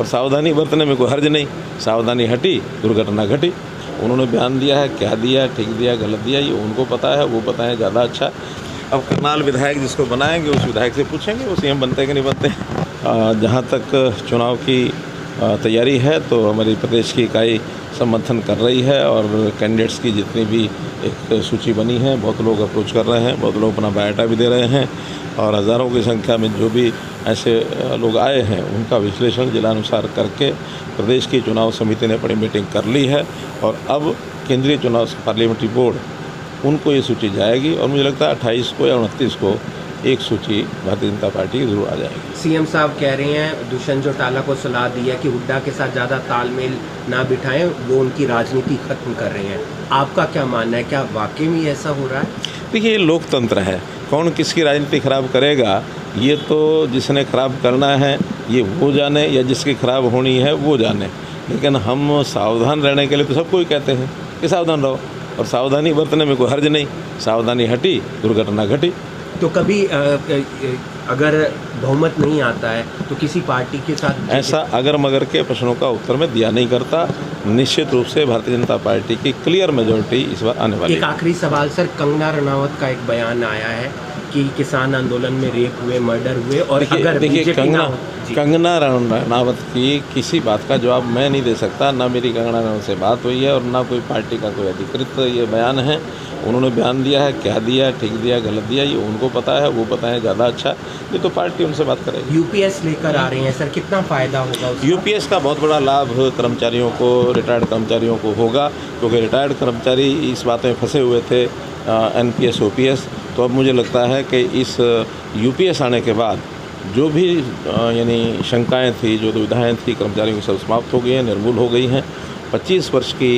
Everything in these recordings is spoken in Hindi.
और सावधानी बरतने में कोई हर्ज नहीं। सावधानी हटी, दुर्घटना घटी। उन्होंने बयान दिया है, क्या दिया, ठीक दिया, गलत दिया, ये उनको पता है, वो बताएं ज़्यादा अच्छा। अब करनाल विधायक जिसको बनाएंगे उस विधायक से पूछेंगे वो सीएम बनते कि नहीं बनते। जहाँ तक चुनाव की तैयारी है तो हमारी प्रदेश की इकाई समर्थन कर रही है और कैंडिडेट्स की जितनी भी एक सूची बनी है, बहुत लोग अप्रोच कर रहे हैं, बहुत लोग अपना बायोडाटा भी दे रहे हैं और हज़ारों की संख्या में जो भी ऐसे लोग आए हैं उनका विश्लेषण जिलानुसार करके प्रदेश की चुनाव समिति ने बड़ी मीटिंग कर ली है और अब केंद्रीय चुनाव पार्लियामेंट्री बोर्ड उनको ये सूची जाएगी और मुझे लगता है 28 को या 29 को एक सूची भारतीय जनता पार्टी की जरूर आ जाएगी। सीएम साहब कह रहे हैं दुष्यंत चौटाला को सलाह दी है कि हुड्डा के साथ ज़्यादा तालमेल ना बिठाएं, वो उनकी राजनीति खत्म कर रहे हैं। आपका क्या मानना है, क्या वाकई में ऐसा हो रहा है? देखिए, ये लोकतंत्र है, कौन किसकी राजनीति खराब करेगा ये तो जिसने खराब करना है ये वो जाने या जिसकी खराब होनी है वो जाने। लेकिन हम सावधान रहने के लिए तो सबको ही कहते हैं कि सावधान रहो और सावधानी बरतने में कोई हर्ज नहीं। सावधानी हटी, दुर्घटना घटी। तो कभी अगर बहुमत नहीं आता है तो किसी पार्टी के साथ ऐसा अगर मगर के प्रश्नों का उत्तर मैं दिया नहीं करता। निश्चित रूप से भारतीय जनता पार्टी की क्लियर मेजॉरिटी इस बार आने वाली है। एक आखिरी सवाल सर, कंगना रनावत का एक बयान आया है कि किसान आंदोलन में रेप हुए, मर्डर हुए और अगर देखिए कंगना रनावत की किसी बात का जवाब मैं नहीं दे सकता। ना मेरी कंगना रनावत से बात हुई है और ना कोई पार्टी का कोई अधिकृत ये बयान है। उन्होंने बयान दिया है, क्या दिया, ठीक दिया, गलत दिया, ये उनको पता है, वो बताएं ज़्यादा अच्छा। ये तो पार्टी उनसे बात करेगी। यूपीएस लेकर आ रहे हैं सर, कितना फ़ायदा होगा उसका? यूपीएस का बहुत बड़ा लाभ कर्मचारियों को, रिटायर्ड कर्मचारियों को होगा क्योंकि रिटायर्ड कर्मचारी इस बात में फंसे हुए थे एनपीएस ओपीएस। तो अब मुझे लगता है कि इस यूपीएस आने के बाद जो भी यानी शंकाएं थी, जो दुविधाएं थी कर्मचारियों की सब समाप्त हो गई हैं, निर्मूल हो गई हैं। 25 वर्ष की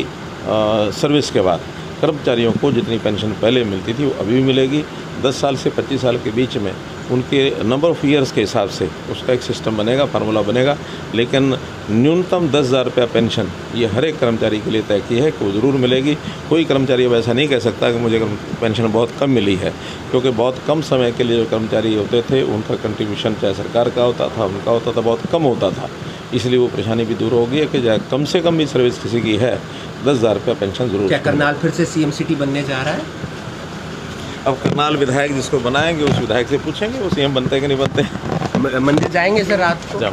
सर्विस के बाद कर्मचारियों को जितनी पेंशन पहले मिलती थी वो अभी भी मिलेगी। 10 साल से 25 साल के बीच में उनके नंबर ऑफ़ ईयर्स के हिसाब से उसका एक सिस्टम बनेगा, फार्मूला बनेगा। लेकिन न्यूनतम 10,000 रुपया पेंशन ये हर एक कर्मचारी के लिए तय की है कि वो ज़रूर मिलेगी। कोई कर्मचारी अब ऐसा नहीं कह सकता कि मुझे पेंशन बहुत कम मिली है, क्योंकि बहुत कम समय के लिए जो कर्मचारी होते थे उनका कंट्रीब्यूशन चाहे सरकार का होता था, उनका होता था, बहुत कम होता था। इसलिए वो परेशानी भी दूर हो गई है कि चाहे कम से कम भी सर्विस किसी की है 10,000 रुपया पेंशन जरूर। क्या करनाल फिर से सीएम सिटी बनने जा रहा है? अब करनाल विधायक जिसको बनाएंगे उस विधायक से पूछेंगे वो सीएम बनते कि नहीं बनते। मंदिर जाएंगे सर रात को? जाओ।